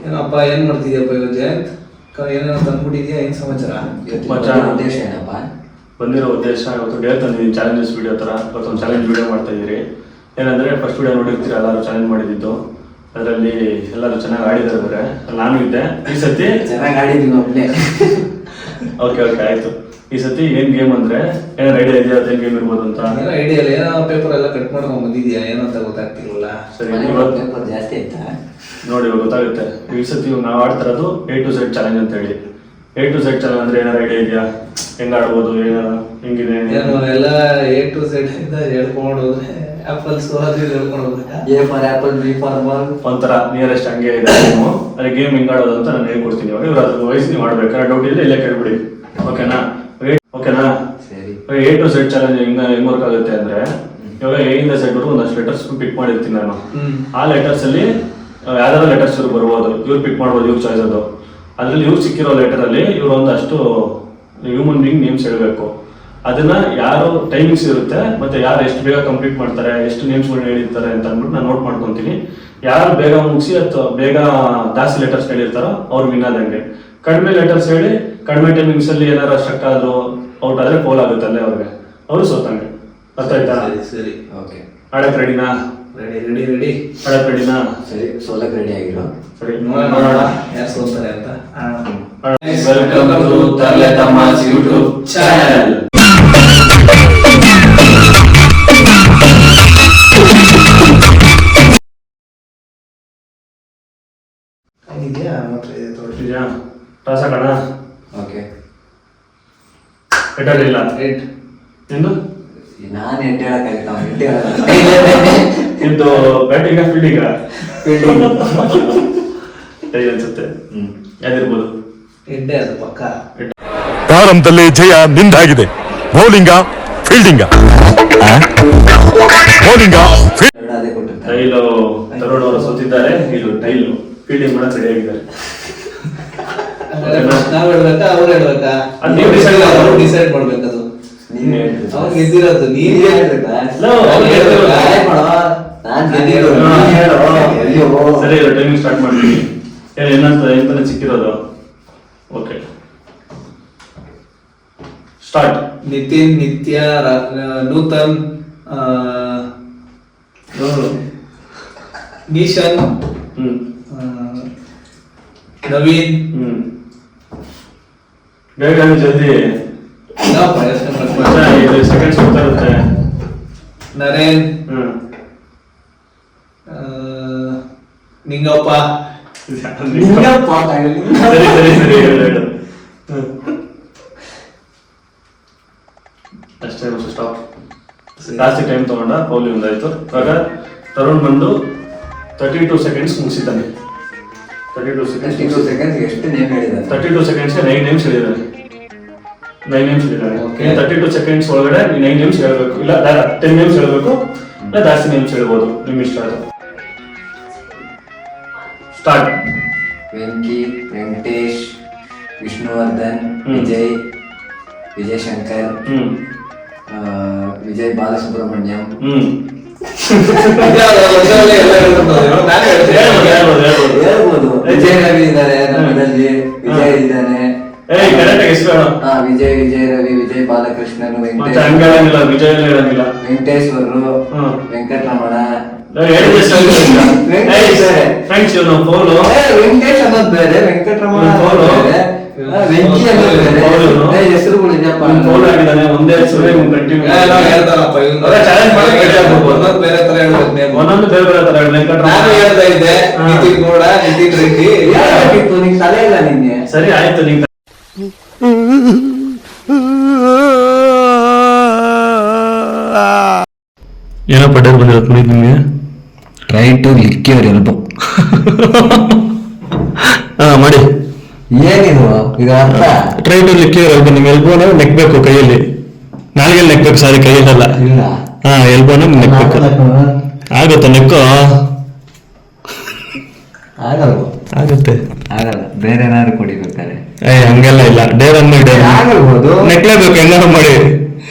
ಏನಪ್ಪ ಏನ್ ಮಾಡ್ತಿದ್ಯಪ್ಪ ಜಯಂತ್? ಏನೇನೋ ತಂದ್ಬಿಟ್ಟಿದ್ಯಾ? ಏನ್ ಸಮಾಚಾರ? ಉದ್ದೇಶ ಏನಪ್ಪ? ಬಂದಿರೋ ಉದ್ದೇಶ ಇವತ್ತು ಡೇ ತಂದಿದ್ದೀನಿ ಚಾಲೆಂಜಸ್ ವಿಡಿಯೋ ಥರ. ಇವತ್ತೊಂದು ಚಾಲೆಂಜ್ ವಿಡಿಯೋ ಮಾಡ್ತಾ ಇದ್ದೀರಿ. ಏನಂದರೆ ಫಸ್ಟ್ ವಿಡಿಯೋ ನೋಡಿರ್ತೀರ, ಎಲ್ಲರೂ ಚಾಲೆಂಜ್ ಮಾಡಿದ್ದು. ಅದರಲ್ಲಿ ಎಲ್ಲರೂ ಚೆನ್ನಾಗಿ ಆಡಿದ್ದಾರೆ. ನಾನು ಇದ್ದೆ. ಈ ಸತಿ ಚೆನ್ನಾಗಿ ಆಡಿದ್ವಿ ಒಳ್ಳೆ. ಓಕೆ ಆಯ್ತು. ಈ ಸತಿ ಏನ್ ಗೇಮ್ ಅಂದ್ರೆ ಏನಾರ ಐಡಿಯಾ ಇದೆಯಾ? ಅದೇನ್ ಗೇಮ್ ಇರ್ಬೋದು ಅಂತ? ಏನೋ ಐಡಿಯಾ ಇಲ್ಲ. ಏನೋ ಪೇಪರ್ ಎಲ್ಲ ಕಟ್ ಮಾಡ್ಕೊಂಡು ಬಂದಿದ್ಯಾ? ಏನಂತ ಗೊತ್ತಾಗ್ತಿರಲ್ಲ. ಸರಿ, ಪೇಪರ್ ಜಾಸ್ತಿ ಆಯ್ತಾ? ನೋಡಿ ಇವಾಗ ಗೊತ್ತಾಗುತ್ತೆ. ಈ ಸತಿ ನಾವು ಆಡ್ತಿರೋದು A to Z ಚಾಲೆಂಜ್ ಅಂತ ಹೇಳಿ. A to Z ಚಾಲೆಂಜ್ ಅಂದ್ರೆ ಏನಾರ ಐಡಿಯಾ ಇದೆಯಾ? ಹೆಂಗ್ ಆಡ್ಬೋದು, ಏನಾರ ಹೆಂಗಿದೆ? ಏನು ಎಲ್ಲ A to Z ಇಂದ ಹೇಳ್ಕೊಂಡು ಹೋದ್ರೆ ಆಪಲ್ಸ್ ಅದು ಹೇಳ್ಕೊಂಡು ಹೋಗ್ಬೇಕಾ? A for apple, B for ball, ಒಂಥರ ನಿಯರೆಸ್ಟ್ ಹಂಗೆ ಇದೆ. ಅದೇ ಗೇಮ್ ಹೆಂಗ್ ಆಡೋದು ಅಂತ ನಾನು ಹೇಳ್ಕೊಡ್ತೀನಿ. ಇವಾಗ ಇವ್ರು ಅದ್ರ ವಯಸ್ಸು ನೀವು ಆಡ್ಬೇಕಾದ್ರೆ ಡೌಟ್ ಇದ್ರೆ ಇಲ್ಲೇ ಕೇಳ್ಬಿಡಿ. ಓಕೆನಾ? ಸರಿ. A to Z ಚಾಲೆಂಜ್ ಹೆಂಗ್ ವರ್ಕ್ ಆಗುತ್ತೆ ಅಂದ್ರೆ, ಇವಾಗ A ಇಂದ Z ವರೆಗೂ ಒಂದಷ್ಟು ಲೆಟರ್ಸ್ ಪಿಕ್ ಮಾಡಿರ್ತೀನಿ ನಾನು. ಆ ಲೆಟರ್ಸ್ ಅಲ್ಲಿ ಯಾವ್ದಾದ್ರು ಲೆಟರ್ಸ್ ಇವ್ರು ಬರ್ಬೋದು, ಇವ್ರು ಪಿಕ್ ಮಾಡ್ಬೋದು, ಇವ್ರು ಚಾಯ್ಸ್ ಅದು. ಅದ್ರಲ್ಲಿ ಇವ್ರು ಸಿಕ್ಕಿರೋ ಲೆಟರ್ ಅಲ್ಲಿ ಇವ್ರು ಒಂದಷ್ಟು ಹ್ಯೂಮನ್ ಬೀಯಿಂಗ್ ನೇಮ್ಸ್ ಹೇಳ್ಬೇಕು. ಅದನ್ನ ಯಾರು ಟೈಮಿಂಗ್ಸ್ ಇರುತ್ತೆ, ಮತ್ತೆ ಯಾರು ಎಷ್ಟು ಬೇಗ ಕಂಪ್ಲೀಟ್ ಮಾಡ್ತಾರೆ, ಎಷ್ಟು ನೇಮ್ಸ್ಗಳನ್ನ ಹೇಳಿರ್ತಾರೆ ಅಂತ ಅಂದ್ಬಿಟ್ಟು ನಾನು ನೋಟ್ ಮಾಡ್ಕೊಂತೀನಿ. ಯಾರು ಬೇಗ ಮುಗಿಸಿ ಅಥವಾ ಬೇಗ ಜಾಸ್ತಿ ಲೆಟರ್ಸ್ ಹೇಳಿರ್ತಾರೋ ಅವ್ರು ವಿನ್ ಆದಂಗೆ. ಕಡಿಮೆ ಲೆಟರ್ಸ್ ಹೇಳಿ ಕಡಿಮೆ ಟೈಮಿಂಗ್ಸ್ ಅಲ್ಲಿ ಏನಾರ ಸ್ಟ್ರಕ್ ಆದ್ರೂ ಔಟ್ ಆದ್ರೆ ಫೋಲ್ ಆಗುತ್ತೆ ಅಲ್ಲೇ ಅವ್ರಿಗೆ, ಅವರು ಸೋತಂಗೆ. ಅರ್ಥ ಆಯ್ತಾ? ಸರಿ. ಓಕೆ. ಆಡಕ್ ರೆಡಿನಾ? ರೆಡಿ. ಆಡಕ್ ರೆಡಿನಾ? ಸರಿ, ಸೋಲಕ್ ರೆಡಿ ಆಗಿರೋ. ಸರಿ, ನೋಡೋಣ ಯಾರು ಸೋಲ್ತಾರೆ ಅಂತ. Welcome to Tarle Tamas YouTube channel. ಇದೆಯಾ ಮಾತ್ರ ಇದೆ ತೋರಿಸಿ. ನಿಜ ಟಾಸ್ ಆಗೋಣ. ಓಕೆ. ಲೆಟರ್ ಇಲ್ಲ. 8 ಎಂದು ನಾನು ಎಂಟು ಹೇಳಕ್ಕಾಗತ್ತ? ಎಂಟು ಹೇಳಲ್ಲ. ಇದು ಬ್ಯಾಟಿಂಗ್ ಫೀಲ್ಡಿಂಗ್ ಅನ್ಸುತ್ತೆ. ಯಾವ್ದಿರ್ಬೋದು? ಎಡ್ಡೆ ಅದು ಪಕ್ಕ. ಪ್ರಾರಂಭದಲ್ಲಿ ಜಯ ನಿಂದಾಗಿದೆ. ಬೌಲಿಂಗ ಫೀಲ್ಡಿಂಗ ಬೌಲಿಂಗ ಅದೇ ಕೊಟ್ಟಿರ್ತಾರೆ. ಟೈಲು ತರುಣ್ ಅವರು ಸೋತಿದ್ದಾರೆ. ಇದು ಟೈಲು ಫೀಲ್ಡಿಂಗ್ ಮಾಡಕ್ ರೆಡಿ ಆಗಿದ್ದಾರೆ. ನಾವ್ ಹೇಳ್ಬೇಕಾ ಅವ್ರು ಹೇಳ್ಬೇಕಾ? ಅದು ನೀವು ಡಿಸೈಡ್ ಮಾಡ್ಬೇಕದು. ನೀನ್ ಹೇಳ್ಬೇಕು. ಅವ್ರು ಗೆದ್ದಿರೋದು ನೀನ್ ನೀನ್ ಹೇಳ್ಬೇಕಾ? ಅವ್ರು ಹೇಳ್ಬೇಕಾ? ಟ್ರೈ ಮಾಡೋ. ನಾನ್ ಗೆದ್ದಿರೋದು. ನೀನ್ ಹೇಳು. ಅಯ್ಯೋ. ಸರಿ, ಟೈಮಿಂಗ್ ಸ್ಟಾರ್ಟ್ ಮಾಡ್ತೀನಿ. ಏನಂತ ಎಂತಾನೆ ಸಿಕ್ಕಿರೋದು? Okay, start. ನಿತಿನ್, ನಿತ್ಯ, ನೂತನ್, ನೀಶನ್, ನವೀನ್. ಬೇಗ ಜಲ್ದಿ. ಸೆಕೆಂಡ್ಸ್ ಹೋಗ್ತಾ ಇರುತ್ತೆ. ನರೇನ್, ನಿಂಗಪ್ಪ. ನಿಂಗಪ್ಪ. ಸರಿ ಹೇಳು. ಅಷ್ಟೇ, ಸ್ಟಾಪ್. ಜಾಸ್ತಿ ಟೈಮ್ ತಗೊಂಡ ಬೌಲಿಂಗ್ ಒಂದಾಯ್ತು. ಇವಾಗ ತರುಣ್ ಬಂದು 32 ಸೆಕೆಂಡ್ಸ್ ಮುಗಿಸಿದ್ದಾನೆ. 32 ಸೆಕೆಂಡ್ಸ್ ಎಷ್ಟು ನೇಮ್ ಹೇಳಿದಾರೆ? 32 ಸೆಕೆಂಡ್ಸ್ಗೆ 9 ನೇಮ್ಸ್ ಹೇಳಿದ್ದಾರೆ. 9 ನೇಮ್ಸ್ ಹೇಳಿದ್ದಾರೆ. Okay. 32 ಸೆಕೆಂಡ್ಸ್ ಒಳಗಡೆ 9 ನೇಮ್ಸ್ ಹೇಳಬೇಕು. ಇಲ್ಲ 10 ನೇಮ್ಸ್ ಹೇಳಬೇಕು, ಇಲ್ಲ ಜಾಸ್ತಿ ನೇಮ್ಸ್ ಹೇಳ್ಬೋದು, ನಿಮ್ ಇಷ್ಟ. ಅದು ಸ್ಟಾರ್ಟ್. ವೆಂಕಿ, ವೆಂಕಟೇಶ್, ವಿಷ್ಣುವರ್ಧನ್, ವಿಜಯ್, ವಿಜಯ್ ಶಂಕರ್, ವಿಜಯ್ ಬಾಲಸುಬ್ರಹ್ಮಣ್ಯಂ, ಹೇಳ್ಬೋದು. ವಿಜಯ್ ರವಿ ಇದ್ದಾರೆ ನಮ್ಮದಲ್ಲಿ. ವಿಜಯ್ ಇದ್ದಾನೆ. ವಿಜಯ್ ರವಿ, ವಿಜಯ್ ಬಾಲಕೃಷ್ಣನ್, ವೆಂಕಟೇಶ್ವರು, ವೆಂಕಟರಮಣ, ವೆಂಕಟೇಶ್ ಅನ್ನೋದು ಬೇರೆ, ವೆಂಕಟರಮಣ ಬೇರೆ, ವೆಂಕಿ ಅನ್ನೋದು ಬೇರೆ. ಹೆಸರುಗಳು ಇದೆಯಪ್ಪ. ಒಂದೇ ಹೆಸರು ಹೇಳ್ತಾರಪ್ಪ ಬೇರೆ ತರ ಹೇಳ್ಬೇಕು. ಒಂದೊಂದು ಬೇರೆ ಬೇರೆ ತರ. ನಾನು ಹೇಳ್ತಾ ಇದ್ದೆ ನಿತಿನ್ ಗೌಡ, ನಿತಿನ್ ರೆಡ್ಡಿ. ನಿಂಗೆ ತಲೆ ಇಲ್ಲ ನಿನ್ನೆ. ಸರಿ ಆಯ್ತು. ನಿಂಗೆ ಏನೋ ಪಟೇಲ್ ಬಂದಿರೋದು ನಿಮಗೆ. Try to lick your elbow. ಮಾಡಿ. ಏನಿದು ಇದು ಅರ್ಥ? Try to lick your elbow. ನಿಮ್ ಎಲ್ಬೋನ ನೆಕ್ಬೇಕು ಕೈಯಲ್ಲಿ. ನಾಲ್ಗೆಲ್ಲಿ ನೆಕ್ಬೇಕು, ಸಾರಿ ಕೈಯಲ್ಲ. ಇಲ್ಲ. ಎಲ್ಬೋನ ನೆಕ್ಬೇಕು. ಆಗುತ್ತೆ, ನೆಕ್ಕೋ. ಆಗುತ್ತೆ. ಆಗಲ್ಲ, ಬೇರೆ ಏನಾದ್ರು ಕೊಡಿಬೇಕಾರೆ. ಹಂಗೆಲ್ಲ ಇಲ್ಲ. ಡೇರ್ ಆಗಲ್ಬೋದು, ನೆಕ್ಲೇಬೇಕು ಹೆಂಗಾರು ಮಾಡಿ.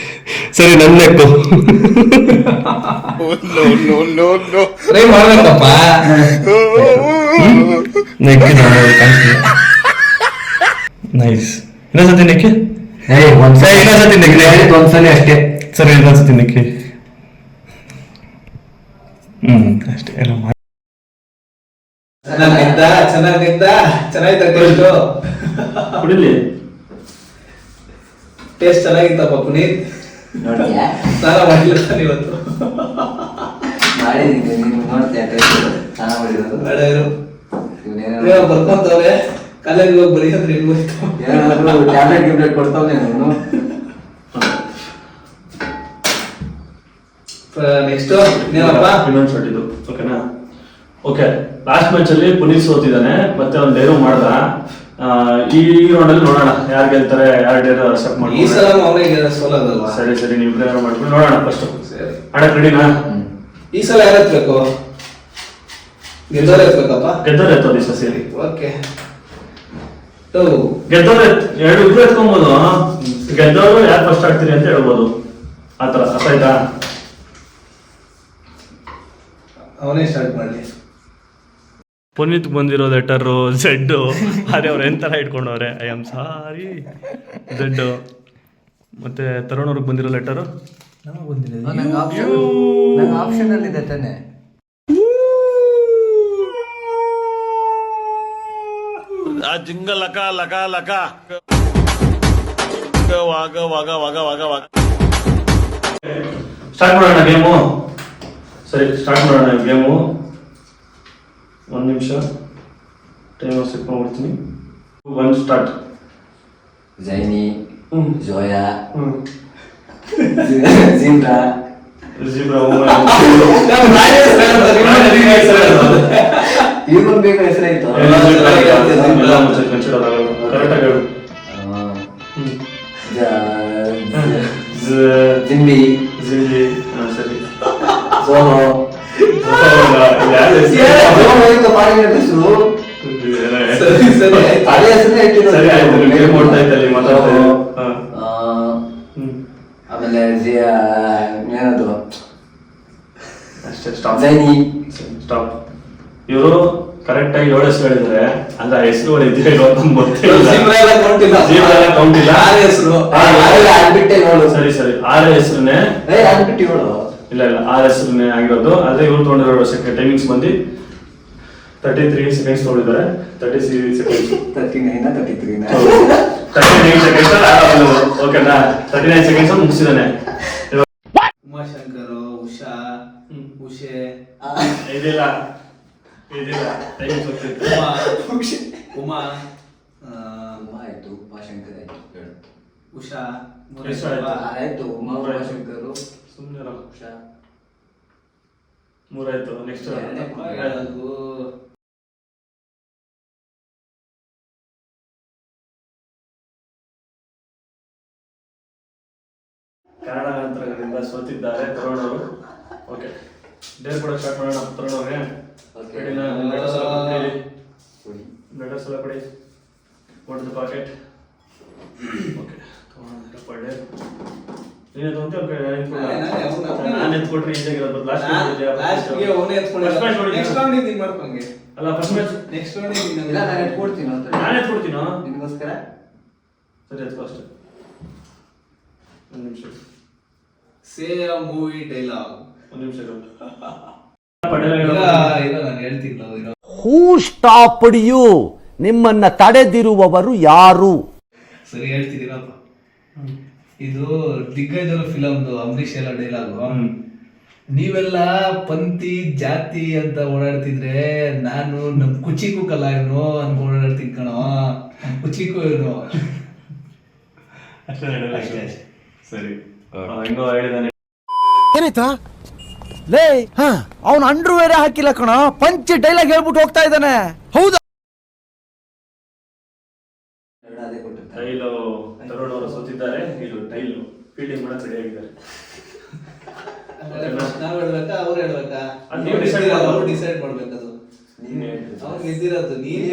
ಸರಿ, ನನ್ನ ನೆಕ್ಕು. ಟ್ರೈ ಮಾಡ್ಬೇಕಪ್ಪ. ನೆಕ್ಕಿ ಕಾಣಿಸ್ತೀನಿ. ನೈಸ್. ಇನ್ನೊಂದ್ಸತಿ ನೆಕ್ಕಿ. ಇನ್ನೊಂದ್ಸತಿ ನೆಕ್ಕಿ. ಒಂದ್ಸಲಿ ಅಷ್ಟೇ. ಸರಿ ಇನ್ನೊಂದ್ಸತಿ ನೆಕ್ಕಿ. ಅಷ್ಟೇ ಎಲ್ಲ ಮಾಡಿ. ಚೆನ್ನಾಗಿತ್ತ ಟೇಸ್ಟು. ಕುಡಿಲಿ. ಟೇಸ್ಟ್ ಚೆನ್ನಾಗಿತ್ತಪ್ಪ ಪುನೀತ್. ನೋಡ್ತೀಯಾ? ಸ್ನಾನ ಮಾಡಿಲ್ಲ ಇವತ್ತು. ಮಾಡಿದ್ದೀನಿ, ನೀನು ನೋಡ್ತೀಯ ಸ್ನಾನ ಮಾಡಿರೋದು. ಬರ್ಕೊಂತವ್ರೆ ಕಾಲೇಜ್ ಹೋಗಿ ಬರೀ ಅಂದ್ರೆ ಹೆಂಗ್ ಹೋಯ್ತು. ಏನಾದ್ರು ಟ್ಯಾಬ್ಲೆಟ್ ಕೊಡ್ತಾವೆ ನೀನು. ನೆಕ್ಸ್ಟ್ ಏನಪ್ಪ ಇನ್ನೊಂದು ಶಾಟ್ ಇದು. ಓಕೆನಾ? ಓಕೆ, ಲಾಸ್ಟ್ ಮ್ಯಾಚ್ ಅಲ್ಲಿ ಪುನೀತ್ ಸೋತಿದ್ದಾನೆ, ಮತ್ತೆ ಅವ್ನು ಡೇರು ಮಾಡ್ದ. ಈ ರೌಂಡ್ ಅಲ್ಲಿ ನೋಡೋಣ ಯಾರು ಗೆಲ್ತಾರೆ, ಯಾರು ಡೇರು ಅಕ್ಸೆಪ್ಟ್ ಮಾಡಿ. ಈ ಸಲ ಅವನಿಗೆ ಸೋಲೋದಲ್ವಾ? ಸರಿ ನೀವು ಪ್ರೇರಣೆ ಮಾಡ್ಕೊಂಡು ನೋಡೋಣ ಫಸ್ಟ್. ಆಡಕ್ ರೆಡಿನಾ? ಈ ಸಲ ಯಾರು ಎತ್ಬೇಕು? ಗೆದ್ದವ್ರು ಎತ್ಬೇಕಪ್ಪ. ಗೆದ್ದವ್ರು ಎತ್ತೋದು ಈ ಸಲ ಸೇರಿ. ಓಕೆ, ಗೆದ್ದವ್ರು ಎರಡು ಇಬ್ರು ಎತ್ಕೊಬೋದು. ಗೆದ್ದವ್ರು ಯಾರು ಫಸ್ಟ್ ಆಡ್ತೀರಿ ಅಂತ ಹೇಳ್ಬೋದು. ಆತರ ಅರ್ಥ ಆಯ್ತಾ? ಅವನೇ ಸ್ಟಾರ್ಟ್ ಮಾಡಲಿ. ಪುನೀತ್ ಬಂದಿರೋ ಲೆಟರು ಝೆಡ್ಡು. ಅದೇ ಅವ್ರು ಎಂತರ ಇಟ್ಕೊಂಡವ್ರೆ, ಐ ಆಮ್ ಸಾರಿ ಝೆಡ್ಡು. ಮತ್ತೆ ತರುಣ್ ಅವ್ರಿಗೆ ಬಂದಿರೋ ಲೆಟರು ನಂಗೆ ಆಪ್ಷನ್ ಅಲ್ಲಿ ಇದೆ ತಾನೆ. ಜಿಂಗ ಲಕ ಲಕ ಲಕ ವಾಗ ವಾಗ ವಾಗ ವಾಗ ವಾಗ. ಸ್ಟಾರ್ಟ್ ಮಾಡೋಣ ಗೇಮು. ಸರಿ ಸ್ಟಾರ್ಟ್ ಮಾಡೋಣ ಗೇಮು. 1 ನಿಮಿಷ ಟೈಮರ್ ಸೆಟ್ ಮಾಡ್ಬಿಡ್ತೀನಿ. 1 ಸ್ಟಾರ್ಟ್. ಜೈನಿ, ಜೋಯಾ, ಜಿಂದ್ರಾ, ಜಿಬ್ರಾ. ಇವನ್ ಬೇಕಾ ಹೆಸರಾಯ್ತು. ಕರೆಕ್ಟಾಗಿ ಹೇಳು. ಜಿಂಬಿ, ಜಿಂಬಿ. ಸರಿ. ಸೋಲೋ, ಆಮೇಲೆ ಏನದು ಅಷ್ಟೇ. ಸ್ಟಾಪ್. ಜೈನಿ. ಸ್ಟಾಪ್. ಇವರು ಕರೆಕ್ಟ್ ಆಗಿ 7 ಹೆಸರು ಹೇಳಿದ್ರೆ, ಅಂದ್ರೆ ಹೆಸರುಗಳು ಇದ್ರೆ ಕೌಂಟಿಲ್ಲ. ಸರಿ 6 ಹೆಸರನ್ನೇ. ಇಲ್ಲ 6 ಹೆಸರನ್ನೇ ಆಗಿರೋದು. ಅದೇ ಇವ್ರು ತೊಗೊಂಡಿರೋ ಟೈಮಿಂಗ್ಸ್ ಬಂದು 33 ಸೆಕೆಂಡ್ಸ್ ತೊಗೊಂಡಿದ್ದಾರೆ. 33 ಸೆಕೆಂಡ್ಸ್. 39 ಸೆಕೆಂಡ್ಸ್. ಓಕೆನಾ? 39 ಸೆಕೆಂಡ್ಸ್ ಮುಗಿಸಿದಾನೆ. ಉಮಾಶಂಕರ್, ಉಷಾ, ಉಷೆ, ಇದಿಲ್ಲ ಟೈಮಿಂಗ್ಸ್ ಹೋಗ್ತಿತ್ತು. ಉಮಾ, ಆಯ್ತು, ಉಮಾಶಂಕರ್ ಆಯ್ತು, ಉಷಾ, ಆಯ್ತು, ಉಮಾ, ಉಮಾಶಂಕರು, ಸುಮ್ಮನೆ ಉಷಾ, 3 ಆಯ್ತು. ನೆಕ್ಸ್ಟ್ ಕನ್ನಡ ನಂತರಗಳಿಂದ ಸೋತಿದ್ದಾರೆ ತರುಣ್ ಅವರು. ಓಕೆ, ಡೇರ್ ಕೂಡ ಸ್ಟಾರ್ಟ್ ಮಾಡೋಣ. ತರುಣ್ ಅವ್ರಿಗೆ ಲೆಟರ್ಸ್ ಎಲ್ಲ ಕೊಡಿ. What the packet. ಓಕೆ, ತಗೊಂಡು ನೀನು ಅಂತ ನಾನು ಎತ್ಕೊಟ್ರೆ ಈಜಾಗಿರೋದು. ಲಾಸ್ಟ್ ಅಲ್ಲ ಫಸ್ಟ್ ಮ್ಯಾಚ್ ನಾನು ಎತ್ಕೊಡ್ತೀನೋ ನಾನು ಎತ್ಕೊಡ್ತೀನೋ ನಿನಗೋಸ್ಕರ. ಸರಿ ಎತ್ಕೋ ಅಷ್ಟೇ. 1 ನಿಮಿಷ. ಸೇ ಅ ಮೂವಿ ಡೈಲಾಗ್. 1 ನಿಮಿಷ. ನಾನು ಹೇಳ್ತೀನಿ. ಹೂ ಸ್ಟಾಪ್ಡ್ ಯು? ನಿಮ್ಮನ್ನ ತಡೆದಿರುವವರು ಯಾರು? ಸರಿ ಹೇಳ್ತಿದ್ದೀನಪ್ಪ. ಇದು ದಿಗ್ಗಜರ ಫಿಲಮ್ದು ಅಂಬರೀಷ್ ಎಲ್ಲ ಡೈಲಾಗು. ನೀವೆಲ್ಲ ಪಂಥಿ ಜಾತಿ ಅಂತ ಓಡಾಡ್ತಿದ್ರೆ ನಾನು ನಮ್ ಕುಚಿಕು ಕಲ ಇವನು ಅನ್ಕೊಂಡು ಓಡಾಡ್ತೀನಿ ಕಣೋ. ಕುಚಿಕು ಇವನು. ಅಷ್ಟೇ. ಸರಿ, ಹೆಂಗೋ ಹೇಳಿದಾನೆ. ಏನಾಯ್ತಾ ಲೇ? ಅವನು ಅಂಡ್ರು ಬೇರೆ ಹಾಕಿಲ್ಲ ಕಣ, ಪಂಚ್ ಡೈಲಾಗ್ ಹೇಳ್ಬಿಟ್ಟು ಹೋಗ್ತಾ ಇದ್ದಾನೆ. ಹೌದಾ? ಟೈಲು ತರುಣ್ ಅವರು ಸೋತಿದ್ದಾರೆ. ಇದು ಟೈಲು ಫೀಲ್ಡಿಂಗ್ ಮಾಡಕ್ ರೆಡಿ ಆಗಿದ್ದಾರೆ. ನಾವ್ ಹೇಳ್ಬೇಕಾ ಅವ್ರು ಹೇಳ್ಬೇಕಾ? ನೀವು ಡಿಸೈಡ್ ಮಾಡ್ಬೇಕದು. ನೀನು ಅವ್ರು ಗೆದ್ದಿರೋದು ನೀನ್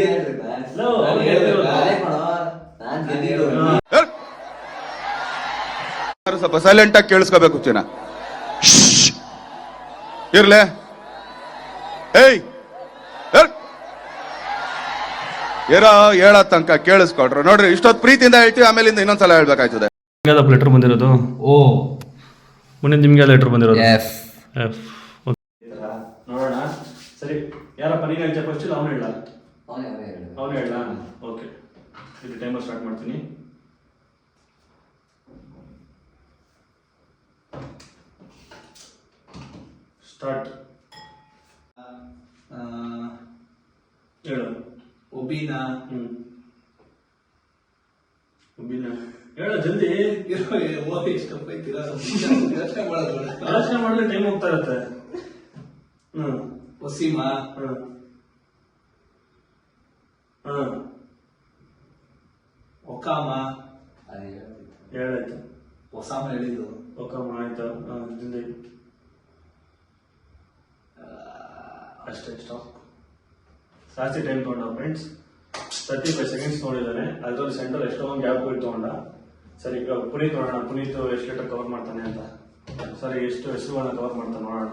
ಸ್ವಲ್ಪ ಸೈಲೆಂಟ್ ಆಗಿ ಕೇಳಿಸ್ಕೋಬೇಕು ಚಿನ್ನ. ಇರ್ಲೆ ಏಯ್ ಏನೋ ಹೇಳೋ ತನಕ ಕೇಳಿಸ್ಕೊಟ್ರು ನೋಡ್ರಿ. ಇಷ್ಟೊತ್ತು ಪ್ರೀತಿಯಿಂದ ಹೇಳ್ತೀವಿ, ಆಮೇಲಿಂದ ಇನ್ನೊಂದ್ಸಲ ಹೇಳ್ಬೇಕಾಯ್ತದೆ. ನಿಮ್ಗೆ ಲೆಟರ್ ಬಂದಿರೋದು? ಓ ಮುಂದೆ ನಿಮ್ಗೆ ಲೆಟರ್ ಬಂದಿರೋದು? ಎಫ್. ಎಫ್. ನೋಡೋಣ. ಸರಿ, ಯಾರಪ್ಪ ನೀನು ಹೇಳ್ತೀಯ ಫಸ್ಟ್? ಅವನು ಹೇಳ. ಅವನು ಹೇಳ. ಓಕೆ, ಇದು ಟೈಮರ್ ಸ್ಟಾರ್ಟ್ ಮಾಡ್ತೀನಿ. ಸ್ಟಾರ್ಟ್. ಹೇಳು. ಒಬಿನಾ. ಒಬ್ಬಿನ ಹೇಳು ಜಲ್ದಿ. ಆಲೋಚನೆ ಮಾಡಿದ್ರೆ ಟೈಮ್ ಹೋಗ್ತಾ ಇರುತ್ತೆ. ಒಸಿಮಾ. ಒಕಾಮ. ಹೇಳಾಯ್ತು. ಒಸಾಮ ಹೇಳಿದ್ದು. ಒಕಾಮ ಆಯ್ತು. ಜಲ್ದಿ ಅಷ್ಟೇ. ಸ್ಟಾಪ್. ಜಾಸ್ತಿ ಟೈಮ್ ತೊಗೊಂಡ ಫ್ರೆಂಡ್ಸ್. 35 ಸೆಕೆಂಡ್ಸ್ ನೋಡಿದ್ದಾನೆ. ಅದ್ರಲ್ಲಿ ಸೆಂಟರ್ ಎಷ್ಟೊಂದು ಗ್ಯಾಪ್ ಹೋಗಿ ತೊಗೊಂಡ. ಸರಿ, ಇವಾಗ ಪುನೀತ್ ನೋಡೋಣ. ಪುನೀತ್ ಎಷ್ಟು ಲೆಟರ್ ಕವರ್ ಮಾಡ್ತಾನೆ ಅಂತ. ಸರಿ, ಎಷ್ಟು ಹೆಸರುಗಳನ್ನ ಕವರ್ ಮಾಡ್ತಾನೆ ನೋಡೋಣ.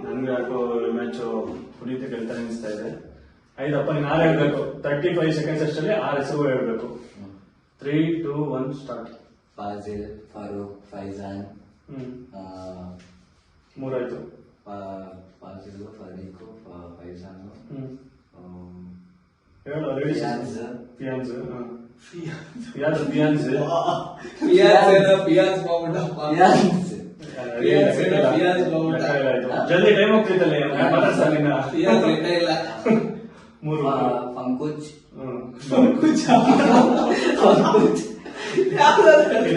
ನನಗೆ ಯಾಕೋ ಮ್ಯಾಚು ಪುನೀತ್ ಗೆಲ್ತಾನೆ ಅನಿಸ್ತಾ ಇದೆ. ಐದಪ್ಪ, ನೀನು 6 ಹೇಳ್ಬೇಕು. 35 ಸೆಕೆಂಡ್ಸ್ ಅಷ್ಟರಲ್ಲಿ 6 ಹೆಸರು ಹೇಳ್ಬೇಕು. 3, 2, 1 ಸ್ಟಾರ್ಟ್. ಫಾಜಿಲ್, ಫಾರೂಕ್, ಫೈಜಾನ್. 3 ಆಯ್ತು. ಫಾಜಿಲ್, ಫರೀಕು, ಫೈಜಾನ್. ಹೇಳು. ಪಿಯಾನ್ಸ್. ಪಿಯಾನ್ಸ್ ಜಲ್ದಿ ಟೈಮ್ ಹೋಗ್ತಿದ್ದಲ್ಲ. 3. ಪಂಕುಜ್.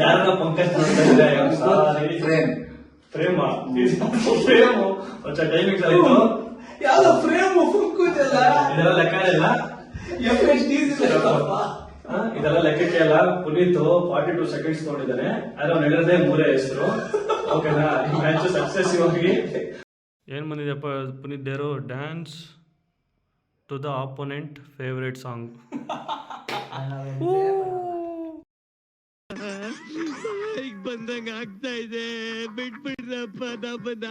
ಯಾರನ್ನ ಪಂಕಜ್ ನೋಡ್ತಾ ಇದ್ರೆ? ಪ್ರೇಮ್. ಪ್ರೇಮ. ಪ್ರೇಮ. ಟೈಮಿಂಗ್ಸ್ ಆಯ್ತು. ಯಾವ್ದು ಫ್ರೇಮು ಫುಕ್ಕುಜಲ್ಲ. ಇದೆಲ್ಲ ಲೆಕ್ಕ ಇಲ್ಲ. ಇದೆಲ್ಲ ಲೆಕ್ಕಕ್ಕೆ ಅಲ್ಲ. ಪುನೀತ್ 42 ಸೆಕೆಂಡ್ಸ್ ನೋಡಿದ್ದಾನೆ. ಆದ್ರೆ ಅವ್ನು ಹೇಳಿದ್ರೆ 3 ಹೆಸರು. ಓಕೆನಾ? ಈ ಮ್ಯಾಚ್ ಸಕ್ಸೆಸಿವ್ ಆಗಿ ಏನ್ ಬಂದಿದೆಪ್ಪ ಪುನೀತ್ ದೇರು? Dance to the opponent favourite song. ಬಂದಂಗ ಆಗ್ತಾ ಇದೆ, ಬಿಟ್ಬಿಡ್ರಪ್ಪ ನಮ್ಮನ್ನ.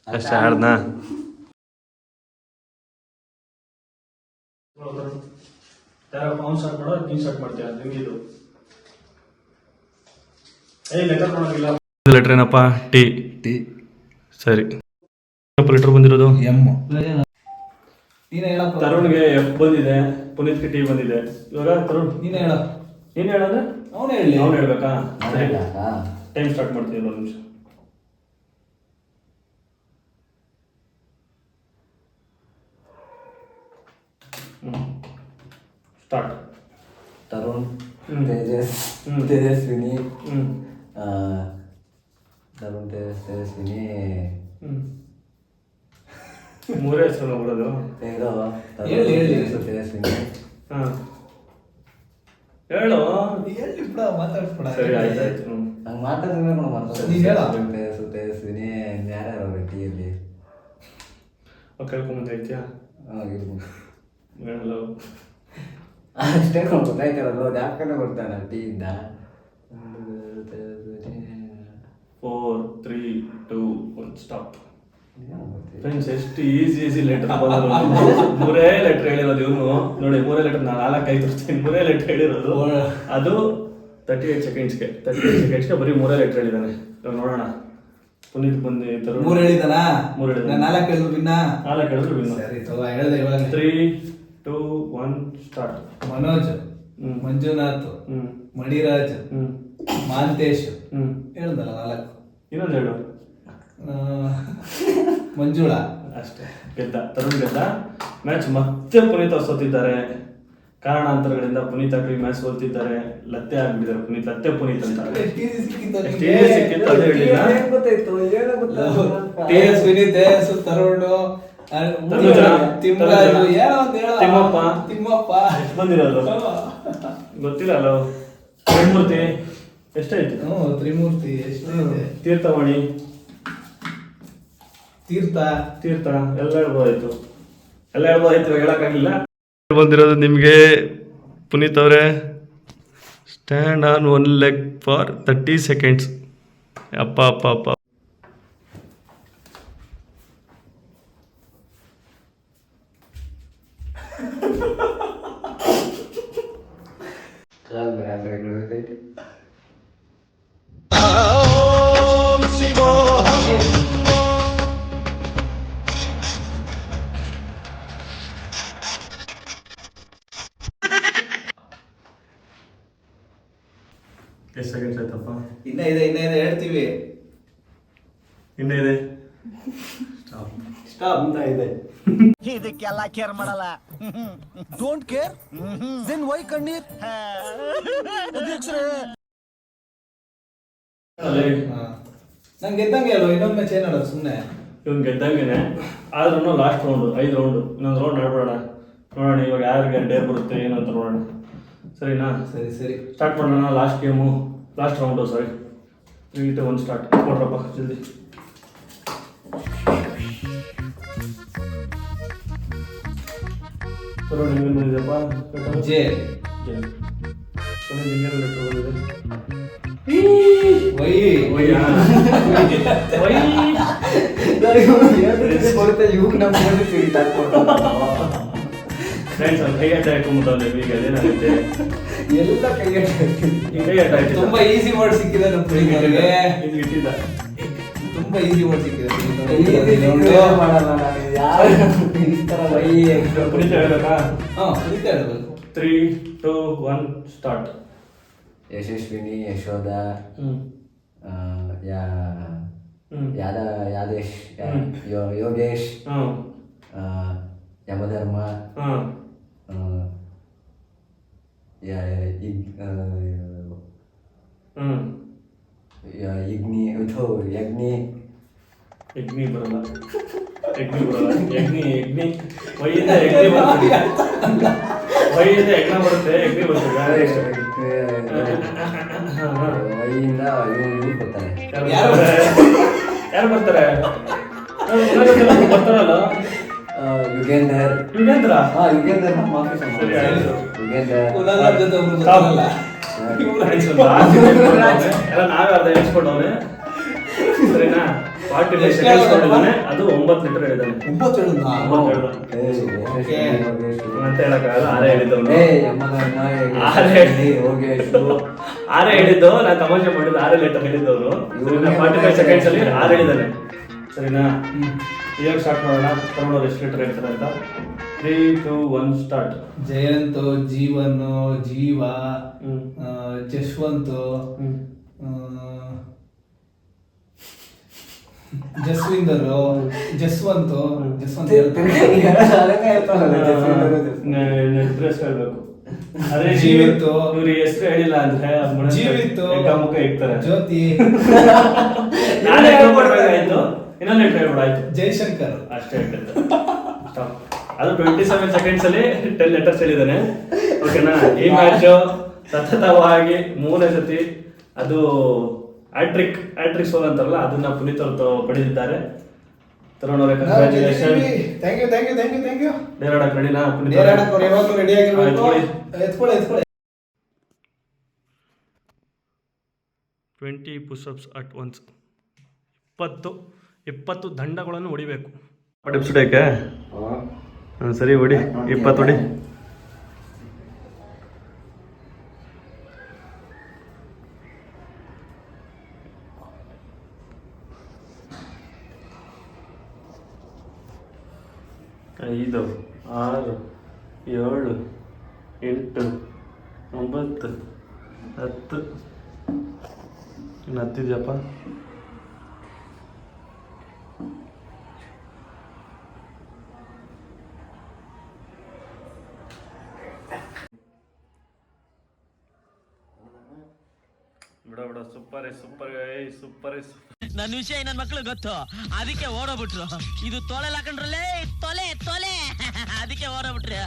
ಅಷ್ಟೇ ಹಾಡ್ನಾ? ಯಾರಪ್ಪ ಅವ್ನು ಸ್ಟಾರ್ಟ್ ಮಾಡೋ? ನೀನ್ ಸ್ಟಾರ್ಟ್ ಮಾಡ್ತೀಯ? ನಿಂಗಿದು ಲೆಟರ್ ಮಾಡೋದಿಲ್ಲ. ಲೆಟರ್ ಏನಪ್ಪ? ಟಿ. ಟಿ. ಸರಿ, ಲೆಟರ್ ಬಂದಿರೋದು? ಎಮ್. ತರುಣ್ಗೆ ಎಫ್ ಬಂದಿದೆ, ಪುನೀತ್ಗೆ ಟಿ ಬಂದಿದೆ. ಇವಾಗ ತರುಣ್ ನೀನೇ ಹೇಳ. ನೀನ್ ಹೇಳಂದ್ರೆ ಅವನೇ ಹೇಳಿ. ಅವ್ನು ಹೇಳ್ಬೇಕಾ? ಟೈಮ್ ಸ್ಟಾರ್ಟ್ ಮಾಡ್ತೀವಿ. 1 ನಿಮಿಷ. ಸ್ಟಾರ್ಟ್. ತರುಣ್, ತೇಜಸ್ವಿನಿ. ತರುಣ್, ತೇಜಸ್ವಿನಿ. 3 ಹೆಸರು ಬಿಡೋದು. ಹೇಳಿ. ತೇಜಸ್ವಿನಿ. ಹೇಳು. ಎಲ್ಲಿ ಬಿಡ ಮಾತಾಡ್ಸ್ಬಿಡ. ಸರಿ, ಆಯ್ತಾಯ್ತು. ಹಂಗೆ ಮಾತಾಡಿದ್ರೆ ನೀನ್ ಹೇಳ. ತೇಜಸ್ವಿನಿ ಯಾರ್ಯಾರು ಟೀಯಲ್ಲಿ ಕೇಳ್ಕೊಂಬಂದ ಐತಿಯಾ? ಹೇಳಲ್ಲ. ಅಷ್ಟೇ ಗೊತ್ತಾಯ್ತಾರಲ್ಲ, ಯಾಕಂದ್ರೆ ಬರ್ತಾನೆ ಟೀಯಿಂದ. 4, 3, 2, 1 ಸ್ಟಾಪ್. ಫ್ರೆಂಡ್ಸ್, ಎಷ್ಟು ಈಸಿ ಲೆಟರ್ ಬಂದ್ರು. 3 ಲೆಟರ್ ಹೇಳಿರೋದು ಇವನು. ನೋಡಿ, 3 ಲೆಟರ್. ನಾನು 4-5 ತೋರಿಸ್ತೀನಿ. 3 ಲೆಟರ್ ಹೇಳಿರೋದು. ಅದು 38 ಸೆಕೆಂಡ್ಸ್ಗೆ ಬರೀ 3 ಲೆಟರ್ ಹೇಳಿದಾನೆ. ಇವಾಗ ನೋಡೋಣ. ಪುನೀತ್ ಬಂದು 3 ಹೇಳಿದಾನ? 3 ಹೇಳಿದ. 4 ಹೇಳಿದ್ರು ಬಿನ್ನ. 4 ಹೇಳಿದ್ರು ಬಿನ್ನ. ಸರಿ, ತಗೋ ಹೇಳ್ದೆ ಇವಾಗ. 3, 2, 1 ಸ್ಟಾರ್ಟ್. ಮನೋಜ್, ಮಂಜುನಾಥ್, ಮಣಿರಾಜ್, ಮಾಂತೇಶ್. ಹೇಳ್ದಲ್ಲ 4. ಇನ್ನೊಂದು ಹೇಳು. ಮಂಜುಳಾ. ಅಷ್ಟೇ, ಗೆದ್ದ. ತರುಣ್ ಗೆದ್ದ. ಮ್ಯಾಚ್ ಮತ್ತೆ ಪುನೀತ್ ಅವ್ರು ಸೋತಿದ್ದಾರೆ. ಕಾರಣಾಂತರಗಳಿಂದ ಪುನೀತ್ ಆಗ್ಲಿ ಮ್ಯಾಚ್ ಸೋತಿದ್ದಾರೆ. ಲತ್ತೆ ಆಗ್ಬಿಟ್ಟಿದ್ದಾರೆ ಪುನೀತ್. ಲತ್ತೆ ಪುನೀತ್ ಅಂತ ಸಿಕ್ಕಿತ್ತು, ಅದೇ ಹೇಳಿಲ್ಲ. ತೇಜಸ್ವಿನಿ, ತೇಜಸ್ಸು, ತರುಣ್, ತಿಮ್ಮಪ್ಪ. ತಿಮ್ಮಪ್ಪ ಎಷ್ಟು ಬಂದಿರೋದು ಗೊತ್ತಿಲ್ಲ ಅಲ್ಲ. ತ್ರಿಮೂರ್ತಿ ಎಷ್ಟಾಯ್ತು? ತ್ರಿಮೂರ್ತಿ ಎಷ್ಟಿದೆ? ತೀರ್ಥವಾಣಿ, ತೀರ್ಥ ಎಲ್ಲ ಹೇಳ್ಬೋದಾಯ್ತು. ಹೇಳಕ್ಕಾಗಿಲ್ಲ. ಬಂದಿರೋದು ನಿಮಗೆ ಪುನೀತ್ ಅವರೇ stand on one leg for 30 seconds. ಅಪ್ಪ ಅಪ್ಪ ಅಪ್ಪ. ಎಷ್ಟು ಸೆಕೆಂಡ್ಸ್ ಆಯ್ತಪ್ಪ? ಇನ್ನ ಇದೆ ಹೇಳ್ತೀವಿ. ಇನ್ನೂ ಇದೆ. ಸ್ಟಾಪ್ ಅಂತ ಇದೆ. ಇದಕ್ಕೆಲ್ಲ ಕೇರ್ ಮಾಡಲ್ಲ. Don't care. ದೆನ್ ವೈ ಕಣ್ಣೀರ್? ನಂಗೆ ಗೆದ್ದಂಗೆ ಅಲ್ವ, ಇನ್ನೊಂದು ಮ್ಯಾಚ್ ಏನಾಡೋದು ಸುಮ್ಮನೆ. ಇವ್ನು ಗೆದ್ದಂಗೆನೆ, ಆದ್ರೂ ಲಾಸ್ಟ್ ರೌಂಡು 5 ರೌಂಡು, ಇನ್ನೊಂದು ರೌಂಡ್ ಆಡ್ಬಿಡೋಣ. ನೋಡೋಣ ಇವಾಗ ಯಾರಿಗೆ ಡೇರ್ ಬರುತ್ತೆ ಏನು ಅಂತ ನೋಡೋಣ. ಸರಿನಾ? ಸರಿ ಸ್ಟಾರ್ಟ್ ಮಾಡೋಣ. Last game, last round. ಸಾರಿ, 3, 2, 1 ಸ್ಟಾರ್ಟ್ ಕೊಡ್ರಪ್ಪ ಜಲ್ದಿ. ಸರಿ, ನಿಮ್ಗೇನು ಬಂದಿದೆಯಪ್ಪ? ಜೆ ಸರಿ, ನಿಮ್ಗೇನು ಲೆಟ್ರ್ ಬಂದಿದೆ? ವೈ ಫ್ರೆಂಡ್ಸ್ ಅವ್ನು ಕೈ ಅಡ್ಡ ಹಾಕೊಂಡ್ಬಿಟ್ಟವ್ನೆ. ಈಗ ಅದೇನಾಗುತ್ತೆ? ಎಲ್ಲ ಕೈ ಈ ಕೈ ಅಡ್ಡ ಹಾಕಿಲ್ಲ. ತುಂಬಾ ಈಸಿ ವರ್ಡ್ ಸಿಕ್ಕಿದೆ ನಮ್ಮ ಪ್ರೇಮಿಕರಿಗೆ. ಇದು ಇಟ್ಟಿದ್ದ. ತುಂಬಾ ಈಸಿ ವರ್ಡ್ ಸಿಕ್ಕಿದೆ. ಕುಣಿತ ಹೇಳ್ಬೇಕಾ? ಕುರಿತ ಹೇಳ್ಬೇಕು. 3, 2, 1 ಸ್ಟಾರ್ಟ್. ಯಶಸ್ವಿನಿ, ಯಶೋಧ, ಯಾದೇಶ್, ಯೋಗೇಶ್, ಯಮಧರ್ಮ, ಯಜ್ಞಿ ಬರಲ್ಲ. ಯಜ್ಞಿ ವೈಯಿಂದ ಯಜ್ಞಿ ಬರುತ್ತೆ. ವೈಯಿಂದ ಯಜ್ಞ ಬರುತ್ತೆ, ಯಜ್ಞಿ ಬರುತ್ತೆ. ಯಾರು ಬರ್ತಾರೆ? ಬರ್ತಾರಲ್ಲ ಯುಗೇಂದರ್. ಯುಗೇಂದ್ರ ನಮ್ಮ ಆಫೀಸ್ ಸರಿ, ಆಯ್ತು. ಕುಲಾಲ್ ಜೊತೆ ಒಬ್ರು Stop. ಬರ್ತಾರಲ್ಲ. ಎಲ್ಲ ನಾವೇ ಅರ್ಧ ಎಣಿಸ್ಕೊಂಡವ್ರೆ. ಸರಿನಾ? 45 seconds ಕೊಟ್ಟಿದ್ದಾನೆ. ಅದು 9 ಲೀಟರ್ ಹೇಳಿದ್ದಾನೆ. 9 ಹೇಳಿದ್ನಾ? 9 ಹೇಳ್ದ. ಅಂತ ಹೇಳಕ್ಕಾಗಲ್ಲ. 6 ಹೇಳಿದ್ದವನು. 6 ಹೇಳಿದ್ದು. ನಾನು ತಮಾಷೆ ಮಾಡಿದ್ದು 6 ಲೀಟರ್ ಹೇಳಿದ್ದವನು. 45 seconds ಅಲ್ಲಿ 6 ಹೇಳಿದ್ದಾನೆ. ಸರಿನಾ? ಇವಾಗ ಸ್ಟಾರ್ಟ್ ಮಾಡೋಣ. ತಗೊಂಡವ್ರು ಎಷ್ಟು ಲೀಟರ್ ಹೇಳ್ತಾರೆ ಅಂತ. 3, 2, 1 ಸ್ಟಾರ್ಟ್. ಜಯಂತ್, ಜೀವನ್, ಜೀವ, ಜಶ್ವಂತ್, ಜಸ್ವಿಂದರ್, ಜಸ್ವಂತ್ ಹೇಳ್ಬೇಕು. ಅದೇ ಜೀವಿತ್ತು. ಇವ್ರಿಗೆ ಹೆಸರು ಹೇಳಿಲ್ಲ ಅಂದ್ರೆ ಜೀವಿತ್ತು, ಮುಖ ಇಕ್ತಾರೆ. ಜ್ಯೋತಿ, ನಾನೇ ಹೇಳ್ಕೊಡ್ಬೇಕಾಯ್ತು. ಇನ್ನೊಂದು ಲೀಟರ್ ಹೇಳ್ಬಿಡಾಯ್ತು. ಜಯಶಂಕರ್. ಅಷ್ಟೇ ಹೇಳ್ತಿದ್ದೆ. ಸ್ಟಾಪ್. ಅದು 27 seconds ಅಲ್ಲಿ 10 ಲೆಟರ್ಸ್ ಹೇಳಿದ್ದಾನೆ. ಓಕೆನಾ? ಈ ಮ್ಯಾಚ್ ಸತತವಾಗಿ 3ನೇ ಸತಿ ಅದು ಹ್ಯಾಟ್ರಿಕ್ ಸೋಲ್ ಅಂತಾರಲ್ಲ, ಅದನ್ನ ಪುನೀತ್ ಅವರು ಪಡೆದಿದ್ದಾರೆ. ತರುಣವರೇ ಕಂಗ್ರಾಚುಲೇಷನ್. Thank you. ನೇರಾಡಕ್ ರೆಡಿನಾ? ಪುನೀತ್ ಯಾವಾಗಲೂ ರೆಡಿ ಆಗಿರ್ಬೇಕು. ಎತ್ಕೊಳ್ಳಿ. 20 ಪುಷಪ್ಸ್ ಅಟ್ ಒನ್ಸ್. 20 ದಂಡಗಳನ್ನು ಹೊಡಿಬೇಕು. ಡಿಪ್ಸ್ಡೇಕೆ ಸರಿ ಹೊಡಿ. 20 ಹೊಡಿ. ಐದು, 6, 7, 8, 9, 10. ಇನ್ನು 10 ಇದೆಯಪ್ಪ. ಬಿಡ ಸೂಪರ್. ನನ್ನ ವಿಷಯ ನನ್ನ ಮಕ್ಳು ಗೊತ್ತು, ಅದಕ್ಕೆ ಓಡೋಗ್ಬಿಟ್ರು. ಇದು ತೊಲೆ ಹಾಕೊಂಡ್ರಲ್ಲೇ ತೊಲೆ ಅದಕ್ಕೆ ಓಡೋಗ್ಬಿಟ್ರಿ.